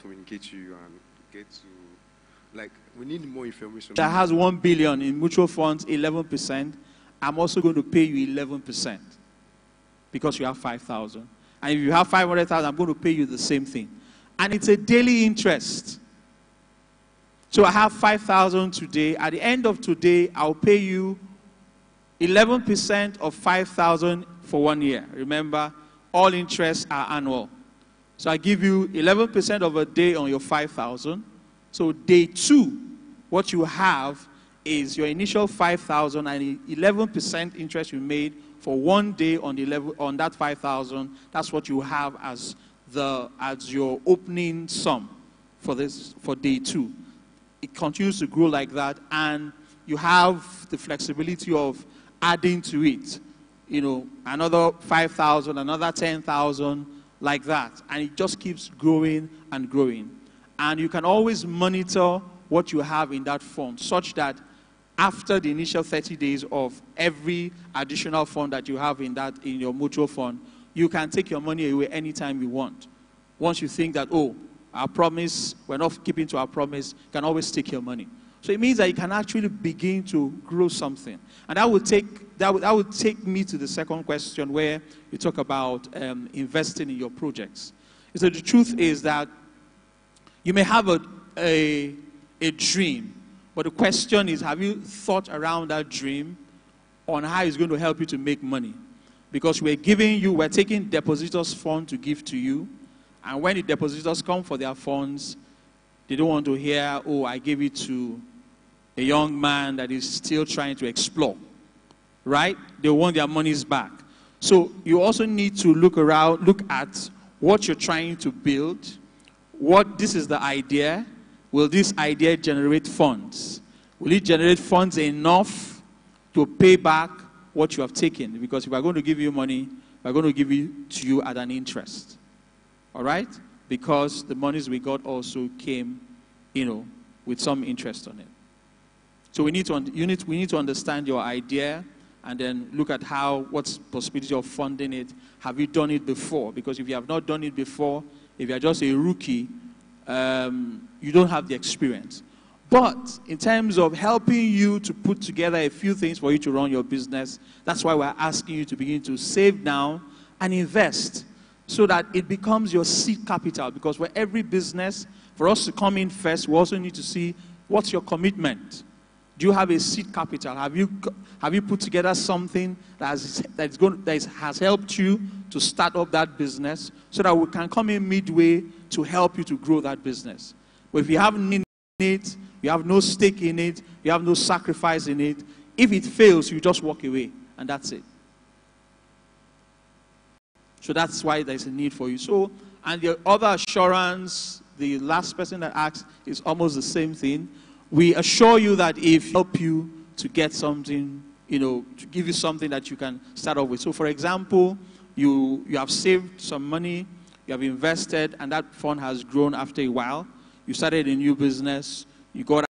communicate to you and get to, like, we need more information. That has 1 billion in mutual funds, 11%. I'm also going to pay you 11% because you have 5,000. And if you have 500,000, I'm going to pay you the same thing. And it's a daily interest. So I have 5,000 today. At the end of today, I'll pay you 11% of 5,000 for 1 year. Remember, all interests are annual. So I give you 11% of a day on your 5,000. So day 2, what you have is your initial 5,000 and 11% interest you made for 1 day on that 5,000. That's what you have as your opening sum for day 2. It continues to grow like that, and you have the flexibility of adding to it, you know, another 5,000, another 10,000, like that, and it just keeps growing and growing. And you can always monitor what you have in that fund, such that after the initial 30 days of every additional fund that you have in your mutual fund, you can take your money away anytime you want. Once you think that, oh, our promise, we're not keeping to our promise, you can always take your money. So it means that you can actually begin to grow something. And that would take me to the second question, where you talk about investing in your projects. So the truth is that you may have a dream, but the question is, have you thought around that dream on how it's going to help you to make money? Because we're taking depositors' funds to give to you, and when the depositors come for their funds, they don't want to hear, oh, I gave it to a young man that is still trying to explore, right? They want their monies back. So you also need to look at what you're trying to build. This is the idea. Will this idea generate funds? Will it generate funds enough to pay back what you have taken? Because if we're going to give you money, we're going to give it to you at an interest. All right? Because the monies we got also came, you know, with some interest on it. So we need to understand your idea, and then look at what's the possibility of funding it. Have you done it before? Because if you have not done it before, if you're just a rookie, you don't have the experience. But in terms of helping you to put together a few things for you to run your business, that's why we're asking you to begin to save now and invest, so that it becomes your seed capital. Because for every business, for us to come in first, we also need to see what's your commitment. Do you have a seed capital? Have you put together something that has helped you to start up that business, so that we can come in midway to help you to grow that business? But if you haven't in it, you have no stake in it, you have no sacrifice in it, if it fails, you just walk away, and that's it. So that's why there's a need for you. So, and the other assurance, the last person that asked, is almost the same thing. We assure you that if we help you to get something, you know, to give you something that you can start off with. So, for example, you have saved some money, you have invested, and that fund has grown after a while. You started a new business, you got out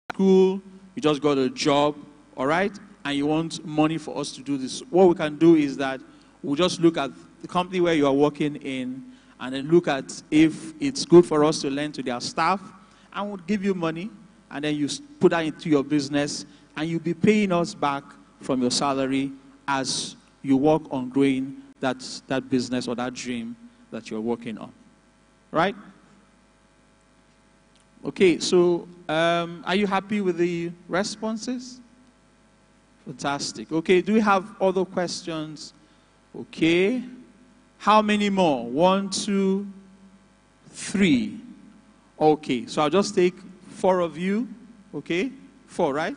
of school, you just got a job, all right? And you want money for us to do this. What we can do is that we'll just look at the company where you are working in, and then look at if it's good for us to lend to their staff, and we'll give you money, and then you put that into your business, and you'll be paying us back from your salary as you work on growing that business or that dream that you're working on. Right? Okay, so are you happy with the responses? Fantastic. Okay, do we have other questions? Okay. How many more? 1, 2, 3. Okay, so I'll just take 4 of you. Okay? 4, right?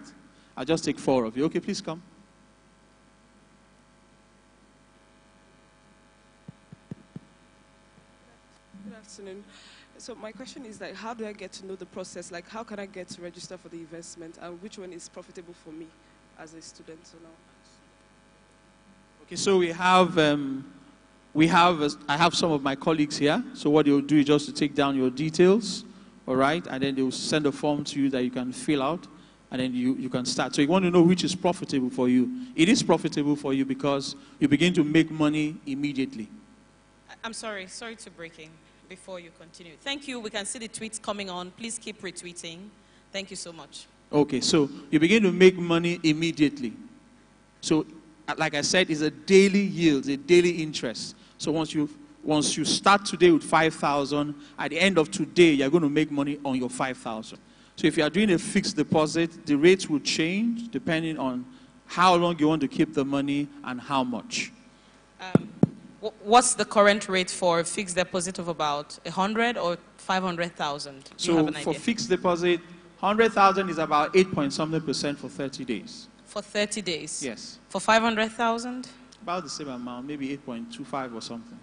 I'll just take 4 of you. Okay, please come. Good afternoon. So my question is, like, how do I get to know the process? Like, how can I get to register for the investment, and which one is profitable for me as a student? So now. Okay, so I have some of my colleagues here. So what they'll do is just to take down your details, all right, and then they'll send a form to you that you can fill out, and then you can start. So you want to know which is profitable for you. It is profitable for you because you begin to make money immediately. I'm sorry to break in. before you continue. Thank you. We can see the tweets coming on. Please keep retweeting. Thank you so much. Okay, so you begin to make money immediately. So, like I said, it's a daily yield, a daily interest. So once you start today with 5,000, at the end of today, you're going to make money on your 5,000. So if you are doing a fixed deposit, the rates will change depending on how long you want to keep the money and how much. What's the current rate for a fixed deposit of about 100 or 500,000? So for fixed deposit, 100,000 is about 8-point-something% for 30 days. For 30 days? Yes. For 500,000? About the same amount, maybe 8.25 or something.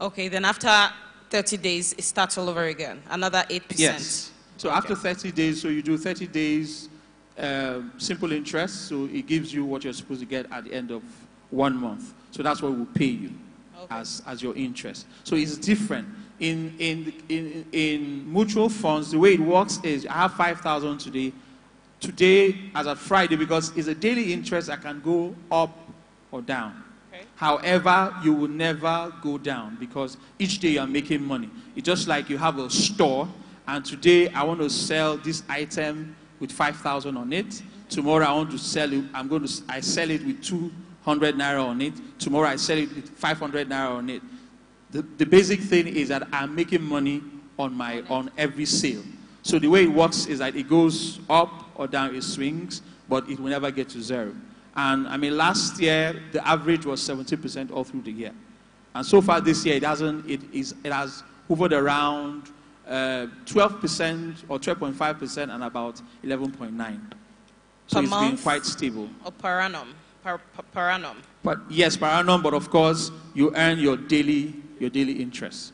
Okay, then after 30 days, it starts all over again. Another 8%. Yes. So okay. After 30 days, so you do 30 days simple interest, so it gives you what you're supposed to get at the end of 1 month. So that's what will pay you okay. as your interest. So it's different. In mutual funds, the way it works is I have 5,000 today. Today, as of Friday, because it's a daily interest, I can go up or down. Okay. However, you will never go down because each day you are making money. It's just like you have a store, and today I want to sell this item with 5,000 on it. Tomorrow I want to sell it. I sell it with 200 naira on it. Tomorrow I sell it with 500 naira on it. The basic thing is that I'm making money on every sale. So the way it works is that it goes up or down, it swings, but it will never get to zero. And I mean, last year the average was 70% all through the year, and so far this year it has hovered around 12% or 12.5% and about 11.9. So it's been quite stable. Or per annum? Per annum? But yes, per annum. But of course, you earn your daily interest.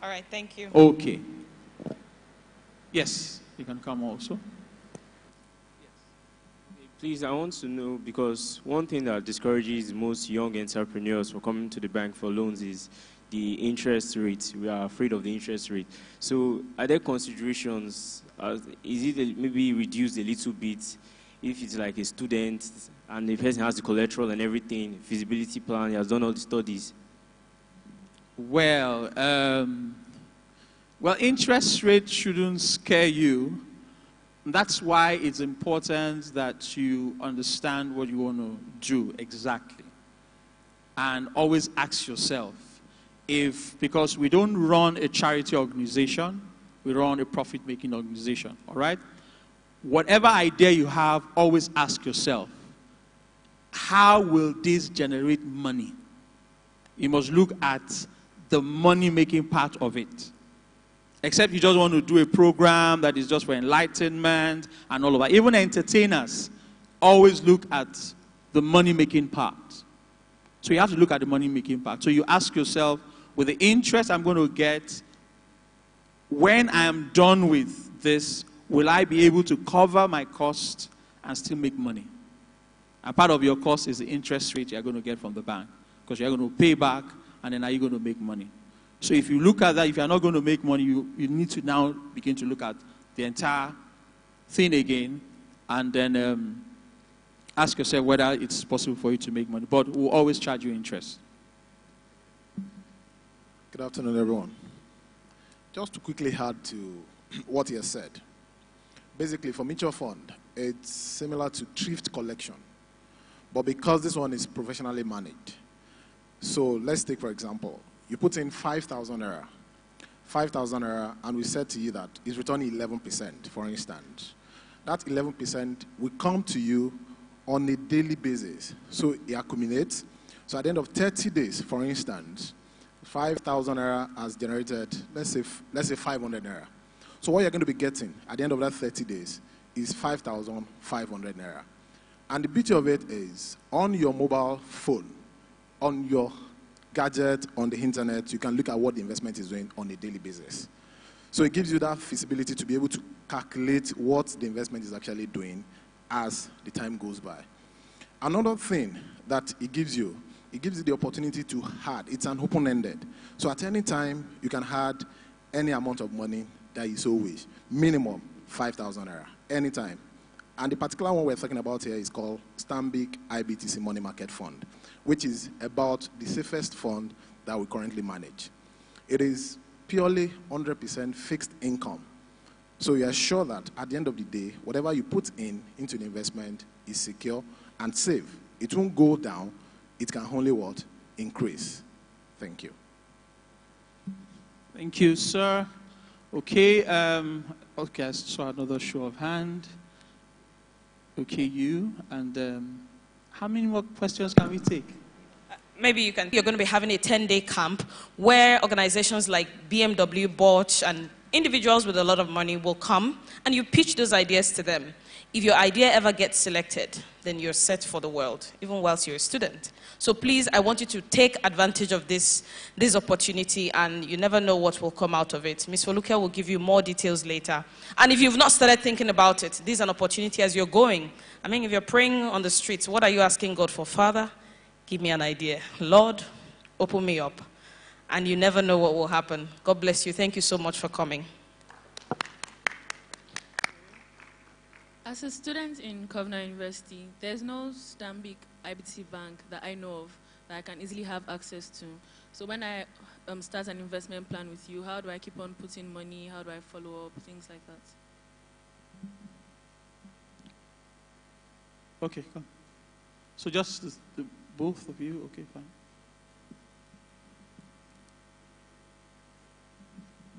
All right, thank you. Okay. Yes, you can come also. Please, I want to know, because one thing that discourages most young entrepreneurs from coming to the bank for loans is the interest rate. We are afraid of the interest rate. So are there considerations? Is it maybe reduced a little bit if it's like a student and the person has the collateral and everything, feasibility plan, he has done all the studies? Well, interest rate shouldn't scare you. That's why it's important that you understand what you want to do exactly. And always ask yourself, because we don't run a charity organization, we run a profit-making organization, all right? Whatever idea you have, always ask yourself, how will this generate money? You must look at the money-making part of it. Except you just want to do a program that is just for enlightenment and all of that. Even entertainers always look at the money-making part. So you have to look at the money-making part. So you ask yourself, with the interest I'm going to get, when I am done with this, will I be able to cover my cost and still make money? And part of your cost is the interest rate you're going to get from the bank, because you're going to pay back, and then are you going to make money? So if you look at that, if you're not going to make money, you need to now begin to look at the entire thing again, and then ask yourself whether it's possible for you to make money. But we'll always charge you interest. Good afternoon, everyone. Just to quickly add to what he has said. Basically, for mutual fund, it's similar to thrift collection. But because this one is professionally managed, so let's take, for example, you put in 5,000 naira. 5,000 naira, and we said to you that it's returning 11%, for instance. That 11% will come to you on a daily basis. So it accumulates. So at the end of 30 days, for instance, 5,000 naira has generated, let's say 500 naira. So what you're going to be getting at the end of that 30 days is 5,500 naira. And the beauty of it is, on your mobile phone, on your gadget, on the internet, you can look at what the investment is doing on a daily basis. So it gives you that feasibility to be able to calculate what the investment is actually doing as the time goes by. Another thing that it gives you the opportunity to add. It's an open-ended. So at any time, you can add any amount of money that you so wish. Minimum 5,000 naira, anytime. And the particular one we're talking about here is called Stanbic IBTC Money Market Fund. which is about the safest fund that we currently manage. It is purely 100% fixed income. So you are sure that at the end of the day, whatever you put into the investment is secure and safe. It won't go down. It can only what? Increase. Thank you. Thank you, sir. Okay, okay, I saw another show of hand. Okay, you, and how many more questions can we take? Maybe you're going to be having a 10-day camp where organizations like BMW, Bosch, and individuals with a lot of money will come, and you pitch those ideas to them. If your idea ever gets selected, then you're set for the world, even whilst you're a student. So please, I want you to take advantage of this opportunity, and you never know what will come out of it. Ms. Foluke will give you more details later. And if you've not started thinking about it, this is an opportunity as you're going. I mean, if you're praying on the streets, what are you asking God for? Father, give me an idea. Lord, open me up. And you never know what will happen. God bless you. Thank you so much for coming. As a student in Covenant University, there's no Stanbic IBTC bank that I know of that I can easily have access to. So when I start an investment plan with you, how do I keep on putting money? How do I follow up? Things like that. Okay, come. So just the both of you, okay, fine.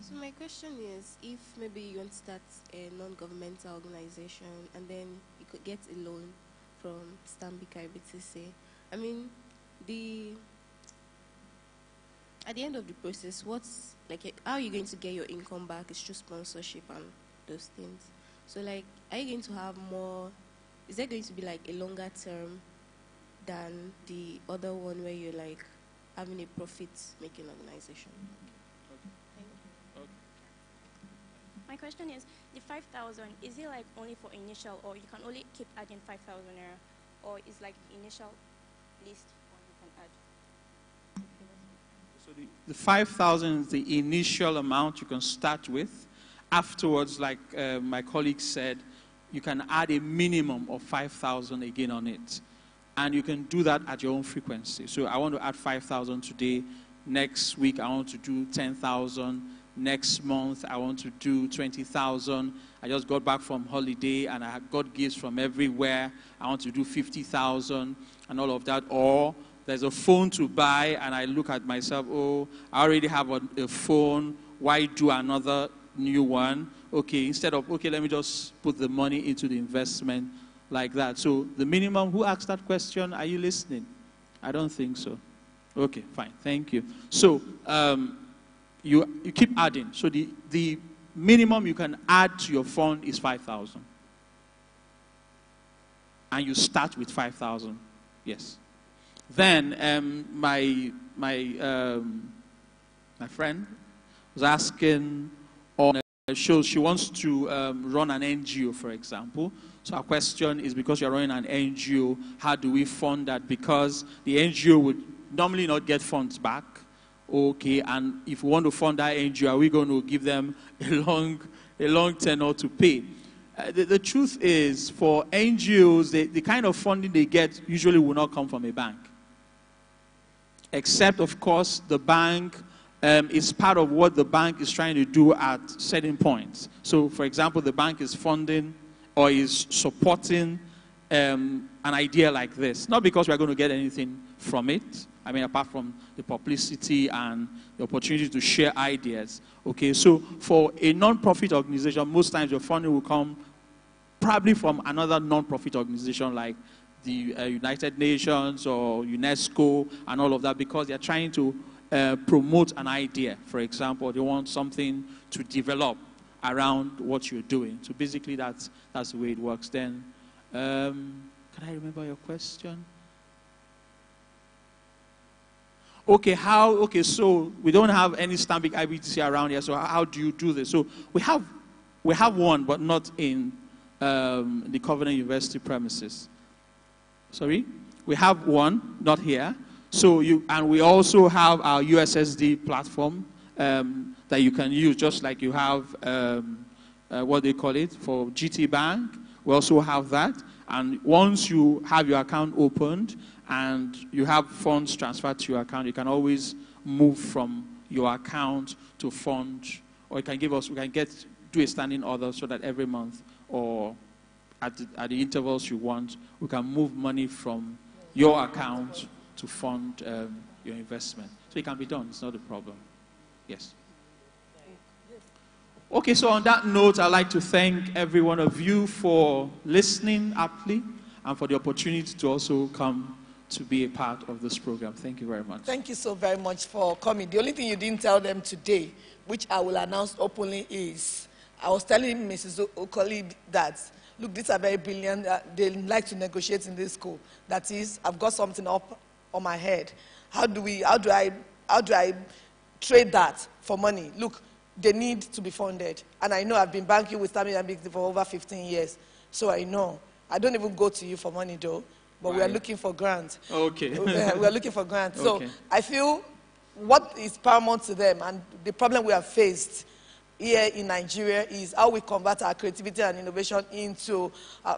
So my question is, if maybe you want to start a non-governmental organization and then you could get a loan from Stanbic IBTC, I mean, at the end of the process, how are you going to get your income back? It's through sponsorship and those things. So like, are you going to have more, is there going to be like a longer term than the other one where you're like having a profit-making organization? My question is, the 5,000, is it like only for initial, or you can only keep adding 5,000 naira, or is like the initial list one you can add? So the 5,000 is the initial amount you can start with. Afterwards, like my colleague said, you can add a minimum of 5,000 again on it. And you can do that at your own frequency. So I want to add 5,000 today. Next week, I want to do 10,000. Next month, I want to do 20,000. I just got back from holiday and I got gifts from everywhere. I want to do 50,000 and all of that. Or there's a phone to buy and I look at myself, oh, I already have a phone. Why do another new one? Okay, instead of, okay, let me just put the money into the investment like that. So the minimum, who asked that question? Are you listening? I don't think so. Okay, fine. Thank you. So, you keep adding. So the minimum you can add to your fund is 5,000. And you start with 5,000. Yes. Then my friend was asking on a show, she wants to run an NGO, for example. So our question is, because you're running an NGO, how do we fund that? Because the NGO would normally not get funds back. Okay, and if we want to fund that NGO, are we going to give them a long tenure to pay? The truth is, for NGOs, the kind of funding they get usually will not come from a bank. Except, of course, the bank is part of what the bank is trying to do at certain points. So, for example, the bank is funding or is supporting an idea like this. Not because we're going to get anything from it. I mean, apart from the publicity and the opportunity to share ideas. Okay, so for a non-profit organization, most times your funding will come probably from another non-profit organization like the United Nations or UNESCO and all of that, because they're trying to promote an idea. For example, they want something to develop around what you're doing. So basically, that's the way it works. Then, can I remember your question? Okay, so we don't have any Stanbic IBTC around here, so how do you do this? So we have one, but not in the Covenant University premises. Sorry? We have one, not here. So and we also have our USSD platform that you can use, just like you have, what they call it, for GT Bank. We also have that. And once you have your account opened and you have funds transferred to your account, you can always move from your account to fund, or you can give us, we can do a standing order so that every month or at the intervals you want, we can move money from your account to fund your investment. So it can be done, it's not a problem. Yes. Okay, so on that note, I'd like to thank every one of you for listening aptly and for the opportunity to also come to be a part of this program. Thank you very much. Thank you so very much for coming. The only thing you didn't tell them today, which I will announce openly, is I was telling Mrs. Okoli that, look, these are very brilliant. They like to negotiate in this school. That is, I've got something up on my head. How do I trade that for money? Look, they need to be funded. And I know I've been banking with Stanbic IBTC for over 15 years. So I know. I don't even go to you for money, though. But we are looking for grants. Okay. We are looking for grants. Okay. So I feel what is paramount to them and the problem we have faced here in Nigeria is how we convert our creativity and innovation into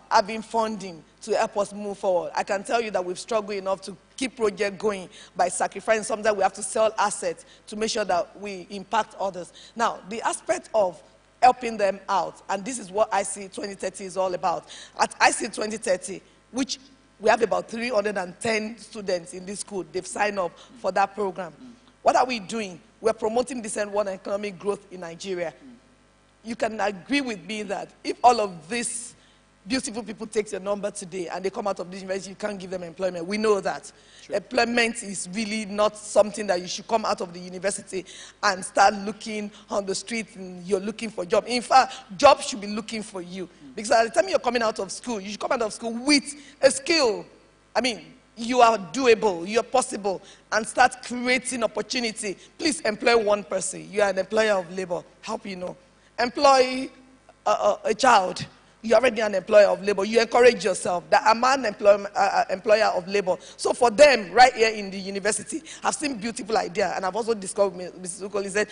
having funding to help us move forward. I can tell you that we've struggled enough to keep project going by sacrificing. Sometimes we have to sell assets to make sure that we impact others. Now, the aspect of helping them out, and this is what IC 2030 is all about. At IC 2030, which we have about 310 students in this school, they've signed up for that program. What are we doing? We're promoting decent one economic growth in Nigeria. You can agree with me that if all of these beautiful people take your number today and they come out of this university, you can't give them employment. We know that. Sure. Employment is really not something that you should come out of the university and start looking on the street and you're looking for a job. In fact, jobs should be looking for you. Because at the time you're coming out of school, you should come out of school with a skill. I mean, you are doable, you are possible, and start creating opportunity. Please employ one person. You are an employer of labor. Help you know. Employ a child. You're already an employer of labor. You encourage yourself that I'm an employer of labor. So for them, right here in the university, I've seen beautiful idea, and I've also discovered, Mrs. Ukoli said,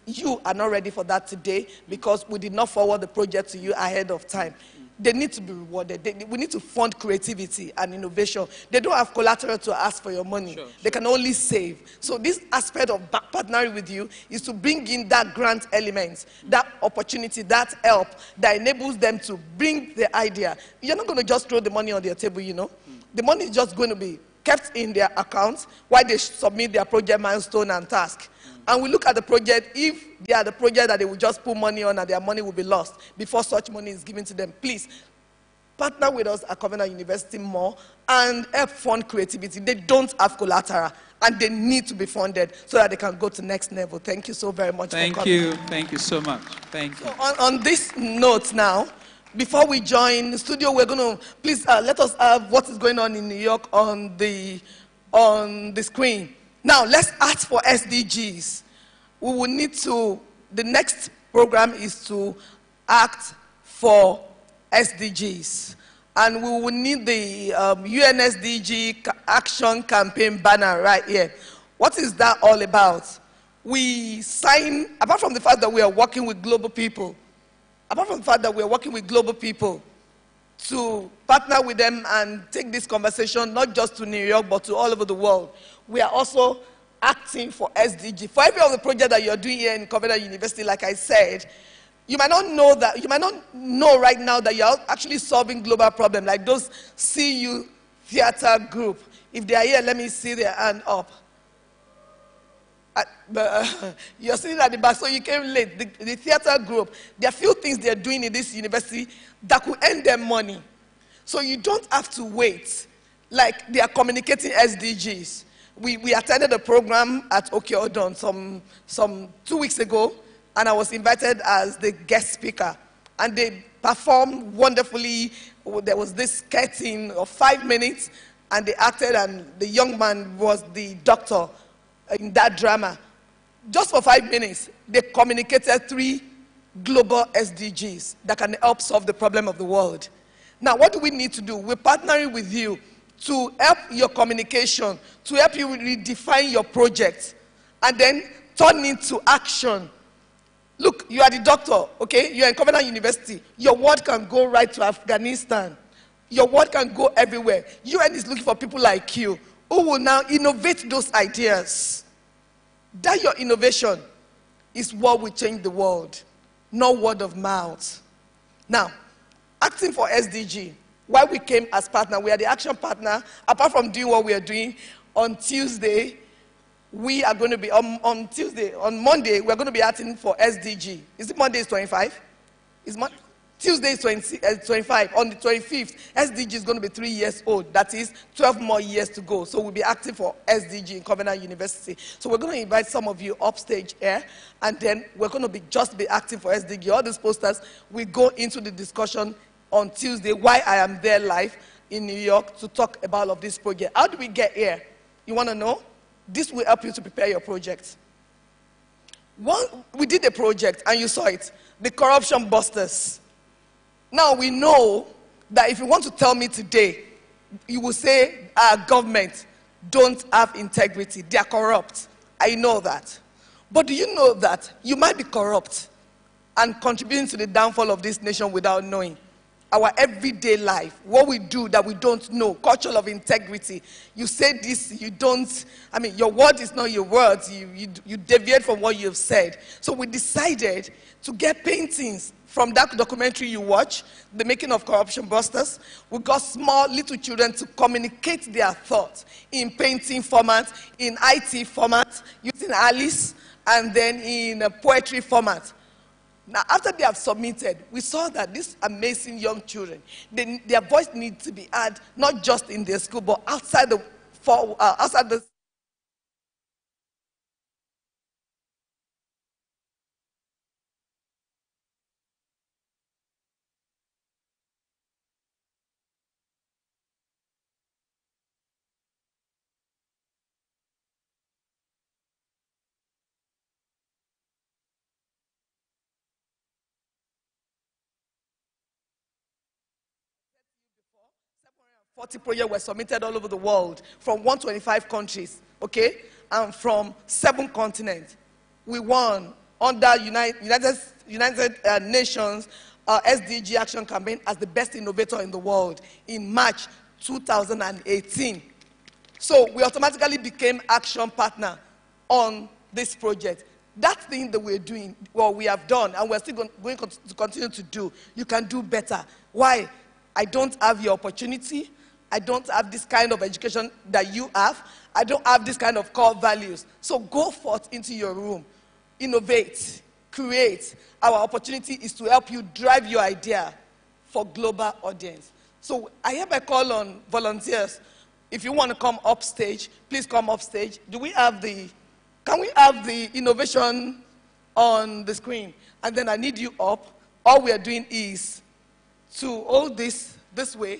you are not ready for that today because we did not forward the project to you ahead of time. They need to be rewarded. We need to fund creativity and innovation. They don't have collateral to ask for your money. Sure, they can only save. So this aspect of partnering with you is to bring in that grant element, that opportunity, that help that enables them to bring the idea. You're not going to just throw the money on their table, you know. The money is just going to be kept in their accounts while they submit their project milestone and task. And we look at the project. If they are the project that they will just put money on and their money will be lost before such money is given to them, please partner with us at Covenant University more and help fund creativity. They don't have collateral and they need to be funded so that they can go to the next level. Thank you so very much for coming. Thank you. Thank you so much. Thank you. So on this note now, before we join the studio, we're going to, please let us have what is going on in New York on the screen. Now, let's ask for SDGs. We will need to, the next program is to act for SDGs. And we will need the UN SDG Action Campaign banner right here. What is that all about? We sign, apart from the fact that we are working with global people, to partner with them and take this conversation not just to New York but to all over the world. We are also acting for SDG. For every of the project that you're doing here in Covenant University, like I said, you might not know that, you might not know right now that you're actually solving global problems, like those CU theater group. If they are here, let me see their hand up. You're sitting at the back, so you came late. The theater group, there are few things they're doing in this university that could earn them money. So you don't have to wait. Like they are communicating SDGs. We attended a program at Okeodon some 2 weeks ago, and I was invited as the guest speaker. And they performed wonderfully. There was this sketching of 5 minutes, and they acted, and the young man was the doctor in that drama. Just for 5 minutes, they communicated 3 global SDGs that can help solve the problem of the world. Now, what do we need to do? We're partnering with you to help your communication, to help you redefine your project, and then turn into action. Look, you are the doctor, okay? You're in Covenant University. Your word can go right to Afghanistan Your word can go everywhere. UN is looking for people like you who will now innovate those ideas. That your innovation is what will change the world, not word of mouth. Now, acting for SDG, why we came as partner, we are the action partner. Apart from doing what we are doing, on Tuesday, we are going to be, on Monday, we are going to be acting for SDG. Is it Monday is 25? Tuesday is 25. On the 25th, SDG is going to be 3 years old. That is 12 more years to go. So we'll be acting for SDG in Covenant University. So we're going to invite some of you upstage here, and then we're going to just be acting for SDG. All these posters, we go into the discussion on Tuesday, why I am there live in New York to talk about all of this project. How do we get here? You want to know? This will help you to prepare your project. We did a project, and you saw it, the Corruption Busters. Now we know that if you want to tell me today, you will say our government don't have integrity. They are corrupt. I know that. But do you know that you might be corrupt and contributing to the downfall of this nation without knowing? Our everyday life, what we do that we don't know, culture of integrity. You say this, you don't, your word is not your words. You deviate from what you've said. So we decided to get paintings from that documentary you watch, The Making of Corruption Busters. We got small little children to communicate their thoughts in painting format, in IT format, using Alice, and then in a poetry format. Now, after they have submitted, we saw that these amazing young children, their voice needs to be heard, not just in their school, but outside the before. 740 projects were submitted all over the world from 125 countries, okay, and from 7 continents. We won under United Nations SDG Action Campaign as the best innovator in the world in March 2018. So we automatically became action partner on this project. That thing that we're doing, well, we have done, and we're still going to continue to do. You can do better. Why? I don't have your opportunity. I don't have this kind of education that you have. I don't have this kind of core values. So go forth into your room. Innovate. Create. Our opportunity is to help you drive your idea for global audience. So I hereby call on volunteers. If you want to come up stage, please come up stage. Can we have the innovation on the screen? And then I need you up. All we are doing is to hold this way.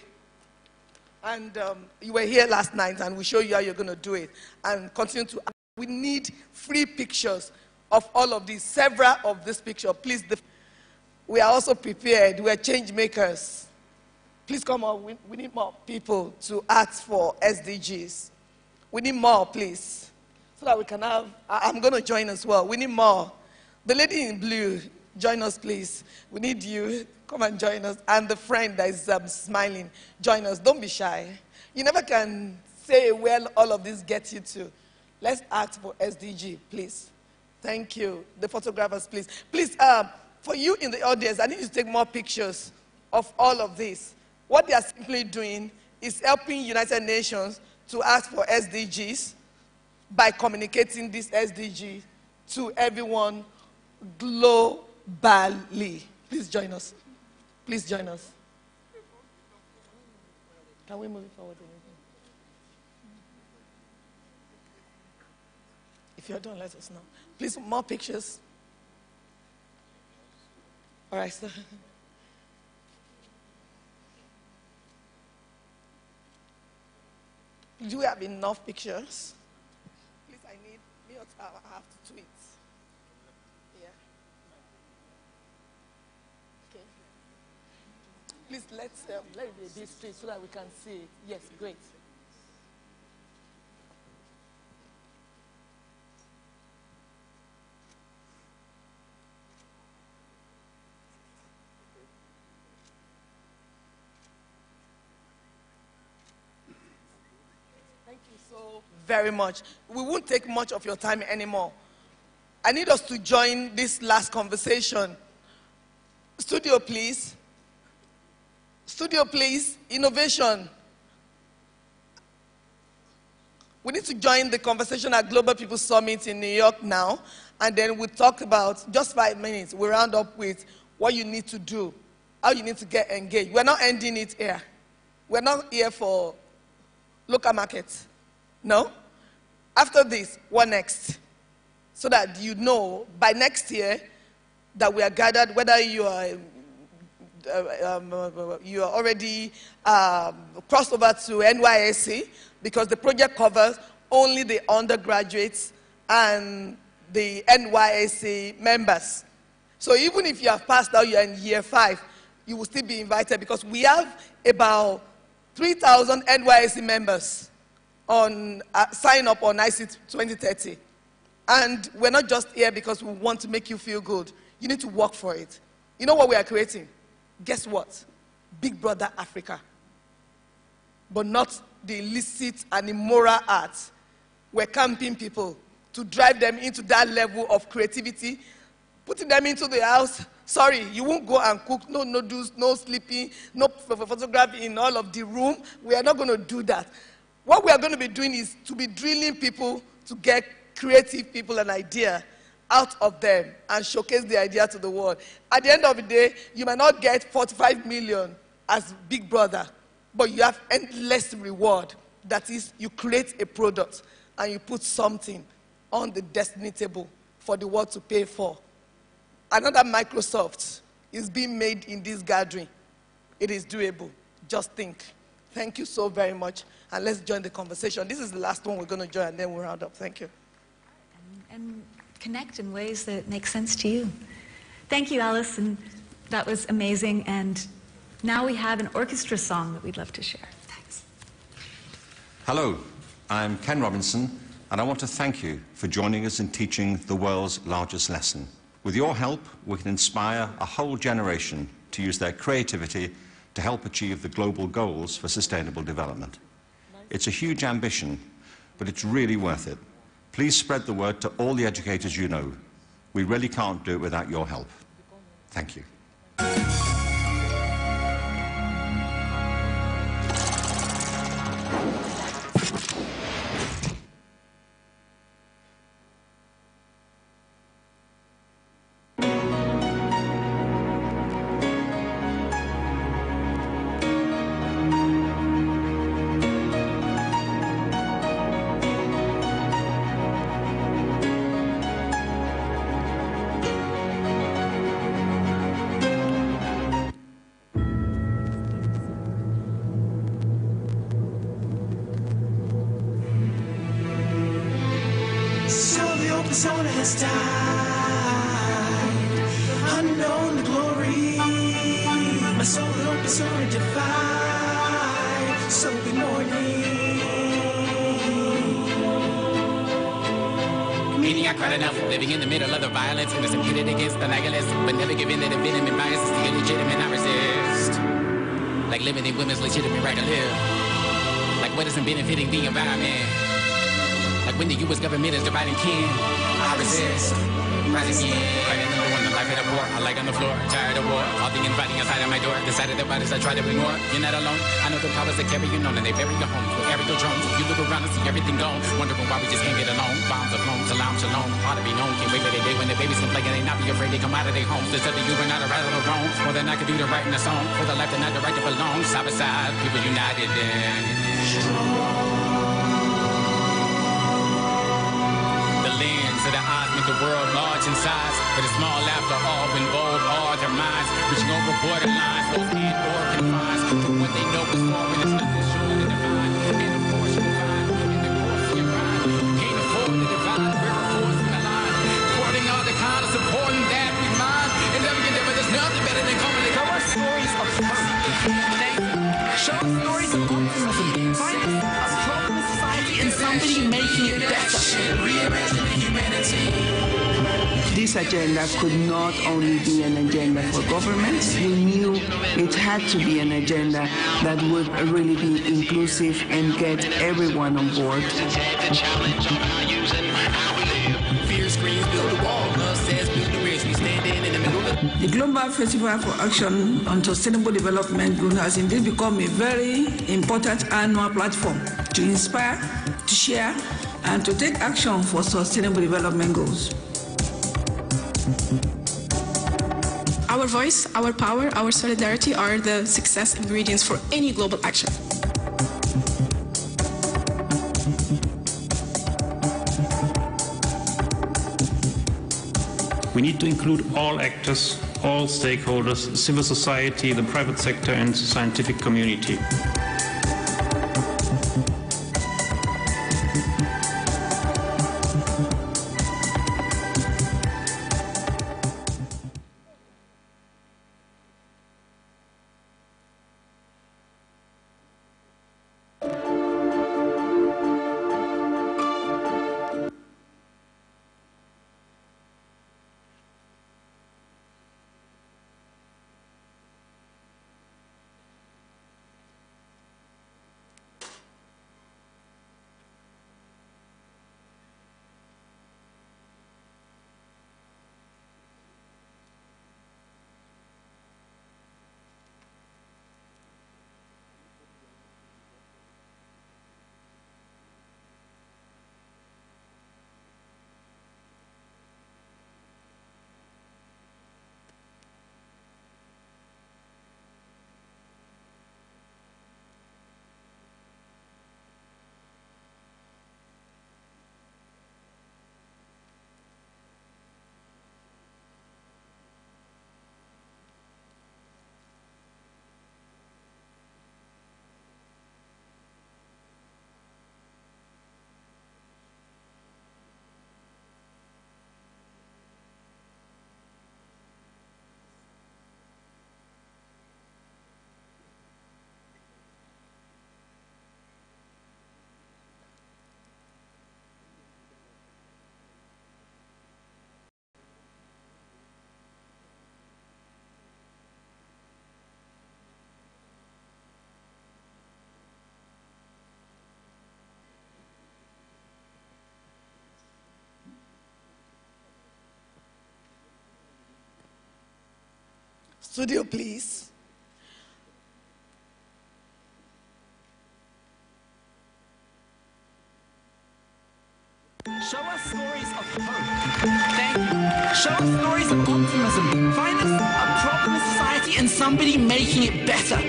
And you were here last night, and we show you how you're going to do it. And continue to. We need free pictures of all of these, several of these pictures. Please, we are also prepared. We are change makers. Please come on. We need more people to ask for SDGs. We need more, please, so that we can have. I'm going to join as well. We need more. The lady in blue, join us, please. We need you. Come and join us. And the friend that is smiling, join us. Don't be shy. You never can say where all of this gets you to. Let's ask for SDG, please. Thank you. The photographers, please. Please, for you in the audience, I need you to take more pictures of all of this. What they are simply doing is helping United Nations to ask for SDGs by communicating this SDG to everyone globally. Please join us. Please join us. Can we move it forward a little? If you're done, let us know. Please, more pictures. All right, sir. Do we have enough pictures? Please, I have to tweet. Yeah. Okay. Please, let it be straight so that we can see it. Yes, great. so very much. We won't take much of your time anymore. I need us to join this last conversation. Studio, please. Studio, please. Innovation. We need to join the conversation at Global People Summit in New York now. And then we'll talk about, just 5 minutes, we'll round up with what you need to do, how you need to get engaged. We're not ending it here. We're not here for local markets. No? After this, what next? So that you know by next year that we are gathered, whether you are already crossed over to NYSC, because the project covers only the undergraduates and the NYSC members. So even if you have passed out, you're in year 5, you will still be invited, because we have about 3,000 NYSC members on sign up on ICT 2030. And we're not just here because we want to make you feel good. You need to work for it. You know what we are creating? Guess what? Big Brother Africa. But not the illicit and immoral arts. We're camping people to drive them into that level of creativity, putting them into the house. Sorry, you won't go and cook, no noodles, no sleeping, no photography in all of the room. We are not going to do that. What we are going to be doing is to be drilling people to get creative people an idea out of them and showcase the idea to the world. At the end of the day, you might not get 45 million as Big Brother, but you have endless reward. That is, you create a product and you put something on the destiny table for the world to pay for. Another Microsoft is being made in this gathering. It is doable. Just think. Thank you so very much. And let's join the conversation. This is the last one we're going to join, and then we'll round up. Thank you. And connect in ways that make sense to you. Thank you, Alison. That was amazing. And now we have an orchestra song that we'd love to share. Thanks. Hello, I'm Ken Robinson, and I want to thank you for joining us in teaching the world's largest lesson. With your help, we can inspire a whole generation to use their creativity to help achieve the global goals for sustainable development. It's a huge ambition, but it's really worth it. Please spread the word to all the educators you know. We really can't do it without your help. Thank you. Persona has died, unknown the glory. My soul of persona divided. So good morning. Meaning I cried enough, living in the middle of the violence, innocent pitted against the legalist, but never giving in to venom and bias is the illegitimate I resist. Like limiting women's legitimate right to live. Like what isn't benefiting the environment. Like when the U.S. government is dividing kin, I resist. Rise again, fighting number one, the life of the poor. I like on the floor, tired of war. All the inviting outside of my door. Decided the bodies I try to ignore. You're not alone. I know the powers that carry you on, and they bury your homes with aerial drones. You look around and see everything gone, wondering why we just can't get along. Bombs are flown, salam shalom. Ought to be known. Can't wait for the day when the babies can play and they not be afraid they come out of their homes. They said that you were not a right or a wrong. More than I could do to write in a song. For the life and not the right to belong. Side by side, people united and strong. The odds make the world large in size, but it's small after all when bold are their minds, reaching over borderlines, both in or confines, to what they know is more when it's nothing short of divine. And of course you find in the course of your mind, can't afford the divine, we're forcing the line, supporting all the kind of supporting that we mind, and never get there, but there's nothing better than coming to cover stories of show stories of optimism, finding a struggle in society and somebody making it better. Reimagine humanity. This agenda could not only be an agenda for governments. We knew it had to be an agenda that would really be inclusive and get everyone on board. The Global Festival for Action on Sustainable Development Goals has indeed become a very important annual platform to inspire, to share, and to take action for sustainable development goals. Our voice, our power, our solidarity are the success ingredients for any global action. We need to include all actors, all stakeholders, civil society, the private sector, and the scientific community. Studio, please. Show us stories of hope. Thank you. Show us stories of optimism. Find us a problem in society and somebody making it better.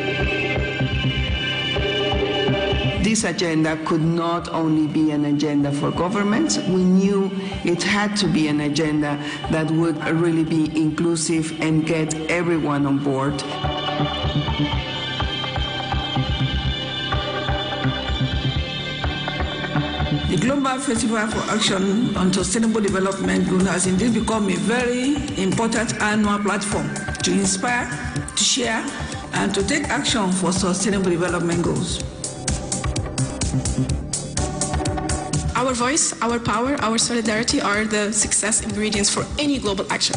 This agenda could not only be an agenda for governments. We knew it had to be an agenda that would really be inclusive and get everyone on board. The Global Festival for Action on Sustainable Development Goals has indeed become a very important annual platform to inspire, to share, and to take action for sustainable development goals. Our voice, our power, our solidarity are the success ingredients for any global action.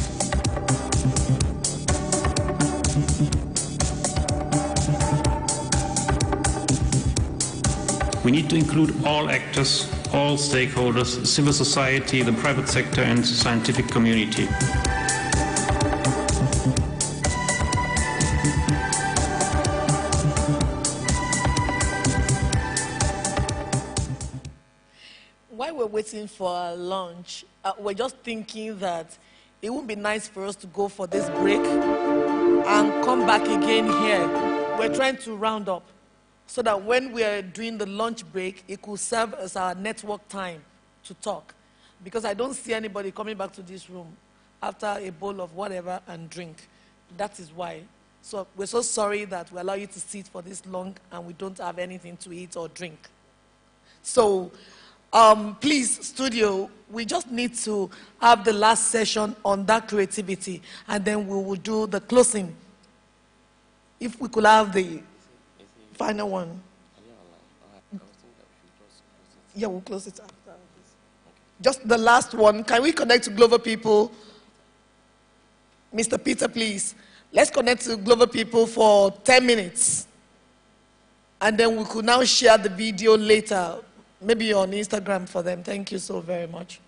We need to include all actors, all stakeholders, civil society, the private sector, and the scientific community. While we're waiting for our lunch, we're just thinking that it would be nice for us to go for this break and come back again here. We're trying to round up so that when we're doing the lunch break, it could serve as our network time to talk. Because I don't see anybody coming back to this room after a bowl of whatever and drink. That is why. So we're so sorry that we allow you to sit for this long and we don't have anything to eat or drink. So please, studio, we just need to have the last session on that creativity, and then we will do the closing. If we could have the final one. Yeah, we'll close it after this. Just the last one. Can we connect to Glover people Mr. Peter, please. Let's connect to Global People for 10 minutes. And then we could now share the video later, maybe on Instagram for them. Thank you so very much.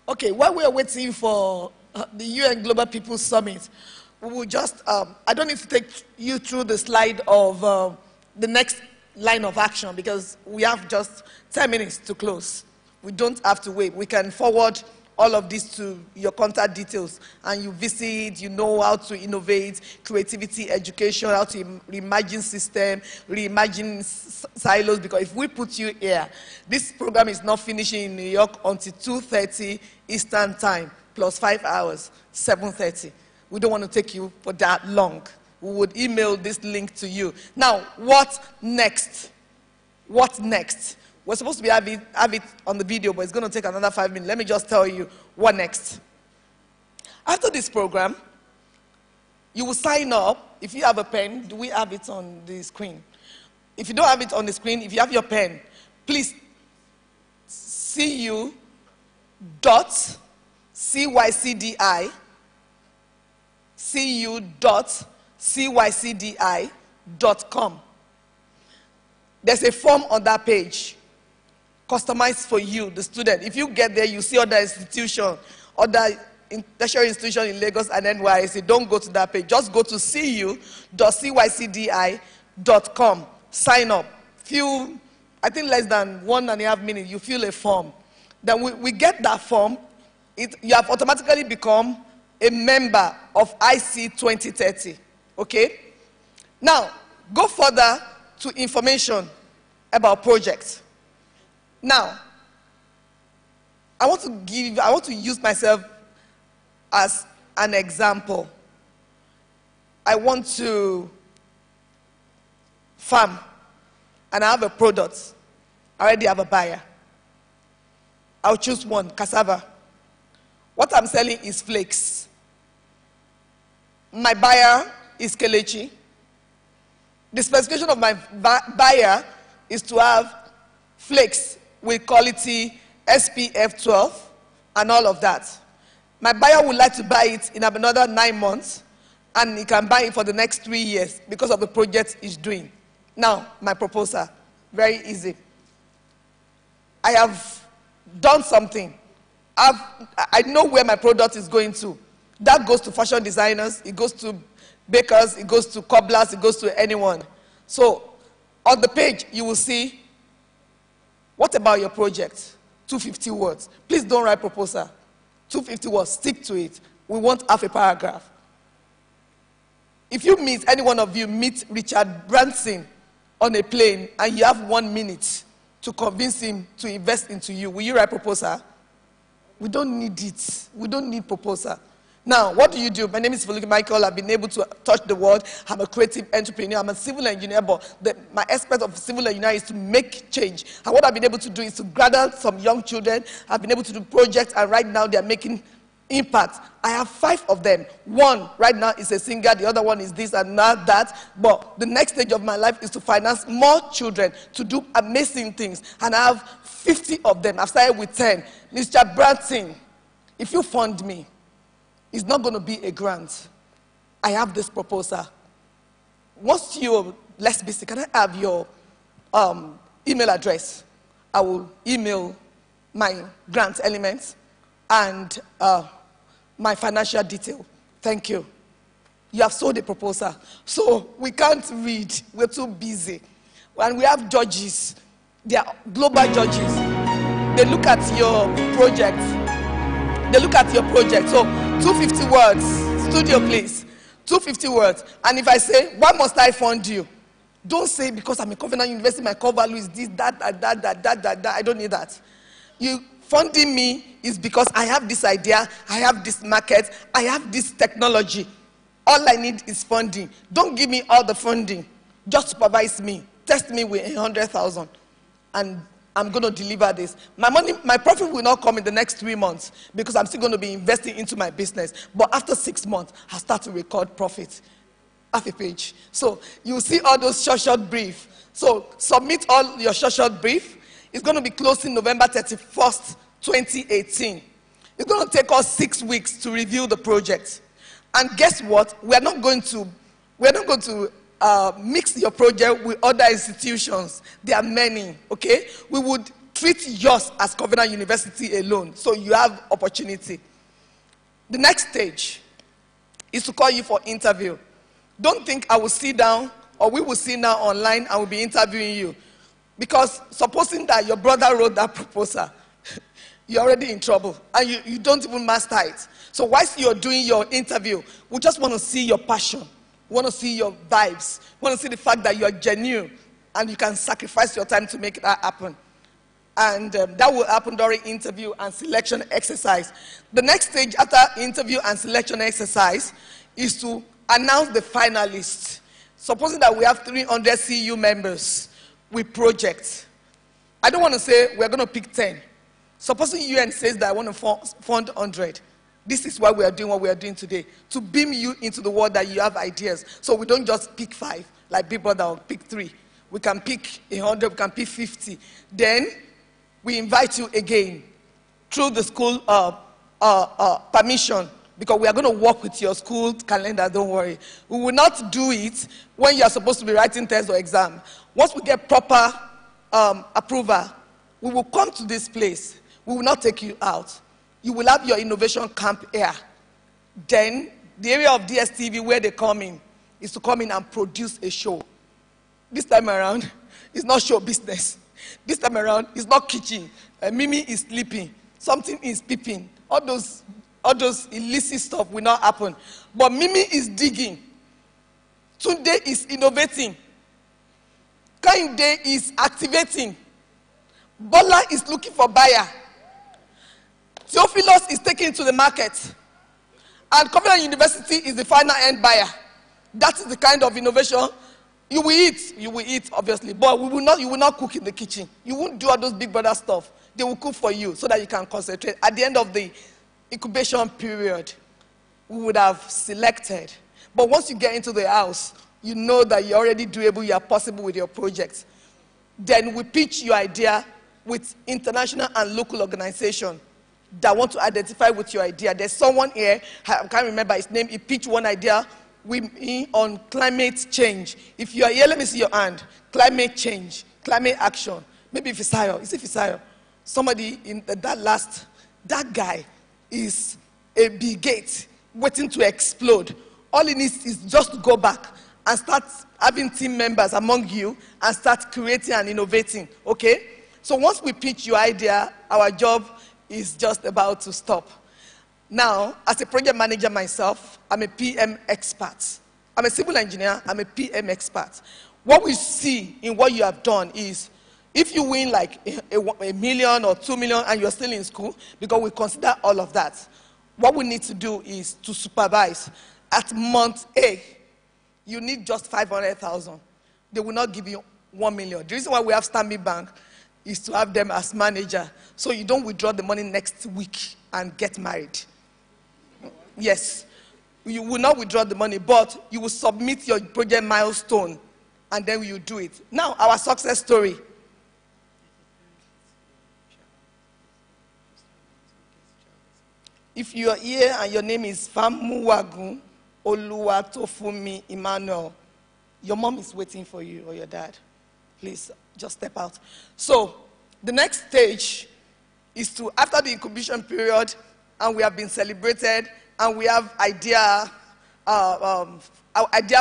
Okay, while we are waiting for the UN Global People Summit, we will just, I don't need to take you through the slide of the next line of action because we have just 10 minutes to close. We don't have to wait. We can forward all of this to your contact details and you visit, you know how to innovate, creativity, education, how to reimagine system, reimagine silos, because if we put you here, this program is not finishing in New York until 2:30 Eastern Time, plus 5 hours, 7:30. We don't want to take you for that long. We would email this link to you. Now, what next? What next? We're supposed to have it on the video, but it's going to take another 5 minutes. Let me just tell you what next. After this program, you will sign up. If you have a pen, do we have it on the screen? If you don't have it on the screen, if you have your pen, please cu.cycdi.com. There's a form on that page, customized for you, the student. If you get there, you see other institutions, other tertiary institutions in Lagos and NYSC. Don't go to that page. Just go to cu.cycdi.com. Sign up. I think less than 1.5 minutes, you fill a form. Then we get that form. You have automatically become a member of IC 2030. Okay? Now, go further to information about projects. Now, I want to use myself as an example. I want to farm, and I have a product. I already have a buyer. I'll choose one, cassava. What I'm selling is flakes. My buyer is Kelechi. The specification of my buyer is to have flakes with quality SPF 12 and all of that. My buyer would like to buy it in another 9 months, and he can buy it for the next 3 years because of the project he's doing. Now, my proposal, very easy. I have done something. I know where my product is going to. That goes to fashion designers, it goes to bakers, it goes to cobblers, it goes to anyone. So, on the page, you will see, what about your project? 250 words. Please don't write proposal. 250 words, stick to it. We want half a paragraph. If you meet, any one of you meet Richard Branson on a plane and you have 1 minute to convince him to invest into you, will you write proposal? We don't need it. We don't need proposal. Now, what do? My name is Felipe Michael. I've been able to touch the world. I'm a creative entrepreneur. I'm a civil engineer, but my aspect of civil engineer is to make change. And what I've been able to do is to gather some young children. I've been able to do projects, and right now they're making impact. I have 5 of them. One right now is a singer. The other one is this and not that. But the next stage of my life is to finance more children to do amazing things. And I have 50 of them. I've started with 10. Mr. Branson, if you fund me, it's not going to be a grant. I have this proposal. Once let's be sick, can I have your email address? I will email my grant elements and my financial detail. Thank you. You have sold a proposal. So we can't read. We're too busy. And we have judges. They are global judges. They look at your project. So 250 words. Studio, please. 250 words. And if I say, why must I fund you? Don't say because I'm a Covenant University, my core value is this, that. I don't need that. You funding me is because I have this idea, I have this market, I have this technology. All I need is funding. Don't give me all the funding. Just supervise me. Test me with 100,000. And I'm going to deliver this. My profit will not come in the next 3 months because I'm still going to be investing into my business. But after 6 months, I'll start to record profit. Half a page. So you'll see all those short brief. So submit all your short brief. It's going to be closing November 31st, 2018. It's going to take us 6 weeks to review the project. And guess what? We're not going to mix your project with other institutions. There are many, okay? We would treat yours as Covenant University alone, so you have opportunity. The next stage is to call you for interview. Don't think I will sit down or we will sit down online and we'll be interviewing you. Because supposing that your brother wrote that proposal, you're already in trouble and you don't even master it. So whilst you're doing your interview, we just want to see your passion. We want to see your vibes. We want to see the fact that you're genuine and you can sacrifice your time to make that happen. And that will happen during interview and selection exercise. The next stage after interview and selection exercise is to announce the finalists. Supposing that we have 300 CU members with projects. I don't want to say we're going to pick 10. Supposing UN says that I want to fund 100. This is why we are doing what we are doing today. To beam you into the world that you have ideas. So we don't just pick 5, like Big Brother, or pick 3. We can pick 100, we can pick 50. Then we invite you again through the school permission, because we are going to work with your school calendar, don't worry. We will not do it when you are supposed to be writing tests or exam. Once we get proper approval, we will come to this place. We will not take you out. You will have your innovation camp here. Then the area of DSTV where they come in is to come in and produce a show. This time around, it's not show business. This time around, it's not kitchen. Mimi is sleeping. Something is peeping. All those illicit stuff will not happen. But Mimi is digging. Tunde is innovating. Kainde is activating. Bola is looking for buyer. Theophilus is taken to the market. And Covenant University is the final end buyer. That is the kind of innovation you will eat, obviously, but you will not cook in the kitchen. You won't do all those Big Brother stuff. They will cook for you so that you can concentrate. At the end of the incubation period, we would have selected. But once you get into the house, you know that you're already doable, you are possible with your project. Then we pitch your idea with international and local organizations that want to identify with your idea. There's someone here, I can't remember his name, he pitched one idea with me on climate change. If you are here, let me see your hand. Climate change, climate action. Maybe Fisayo. Is it Fisayo? Somebody in that guy is a Bill Gates waiting to explode. All he needs is just to go back and start having team members among you and start creating and innovating, okay? So once we pitch your idea, our job is just about to stop. Now, as a project manager myself, I'm a PM expert. I'm a civil engineer, I'm a PM expert. What we see in what you have done is, if you win like a million or 2 million and you're still in school, because we consider all of that, what we need to do is to supervise. At month A, you need just 500,000. They will not give you 1 million. The reason why we have Stanbic Bank is to have them as manager, so you don't withdraw the money next week and get married. Yes, you will not withdraw the money, but you will submit your project milestone, and then you do it. Now, our success story. If you are here and your name is Famuwagun Oluwatofumi Emmanuel, your mom is waiting for you, or your dad. Please, just step out. So, the next stage is to, after the incubation period, and we have been celebrated, and we have idea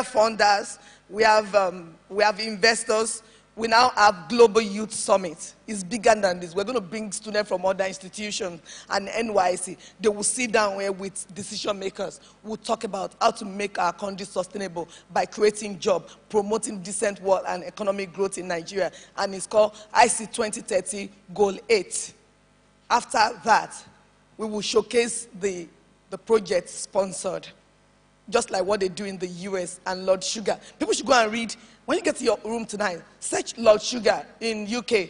funders, we have investors, we now have Global Youth Summit. It's bigger than this. We're going to bring students from other institutions and NYC. They will sit down here with decision makers. We'll talk about how to make our country sustainable by creating jobs, promoting decent work and economic growth in Nigeria. And it's called IC 2030 Goal 8. After that, we will showcase the project sponsored, just like what they do in the US and Lord Sugar. People should go and read. When you get to your room tonight, search Lord Sugar in UK.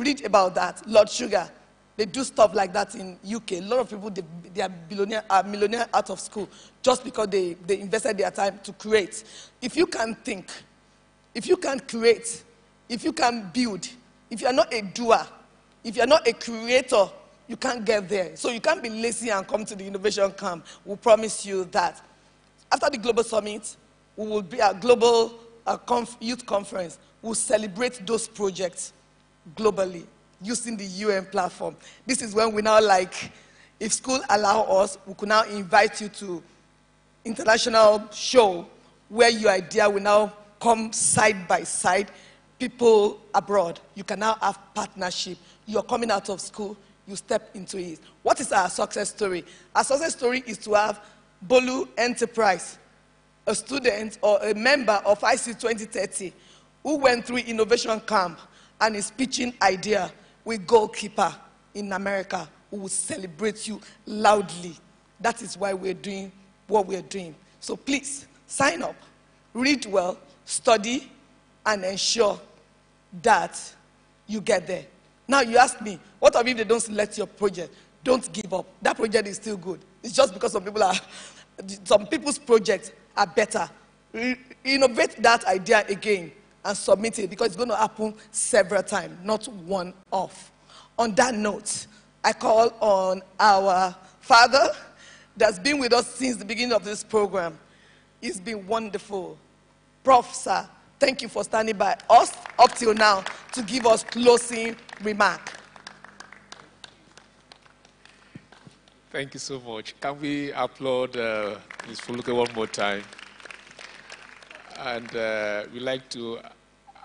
Read about that. Lord Sugar, they do stuff like that in UK. A lot of people, they are millionaire out of school just because they invested their time to create. If you can think, if you can create, if you can build, if you are not a doer, if you are not a creator, you can't get there. So you can't be lazy and come to the innovation camp. We promise you that. After the Global Summit, we will be a global youth conference. We'll celebrate those projects globally using the UN platform. This is when we now, like, if school allow us, we could now invite you to international show where your idea will now come side by side. People abroad, you can now have partnership. You're coming out of school, you step into it. What is our success story? Our success story is to have Bolu Enterprise, a student or a member of IC 2030 who went through innovation camp and is pitching idea with Goalkeeper in America, who will celebrate you loudly. That is why we're doing what we're doing. So please, sign up, read well, study, and ensure that you get there. Now you ask me, what if they don't select your project? Don't give up. That project is still good. It's just because some people's projects are better. Innovate that idea again and submit it, because it's going to happen several times, not one off. On that note, I call on our father that's been with us since the beginning of this program. It's been wonderful. Prof. Sir, thank you for standing by us up till now to give us closing remark. Thank you so much. Can we applaud Ms. Foluke one more time? And we like to,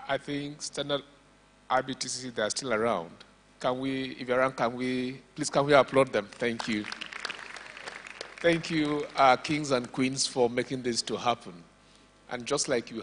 I think, Standard IBTC, they're still around. Can we, if you're around, can we applaud them? Thank you. Thank you, kings and queens, for making this to happen. And just like you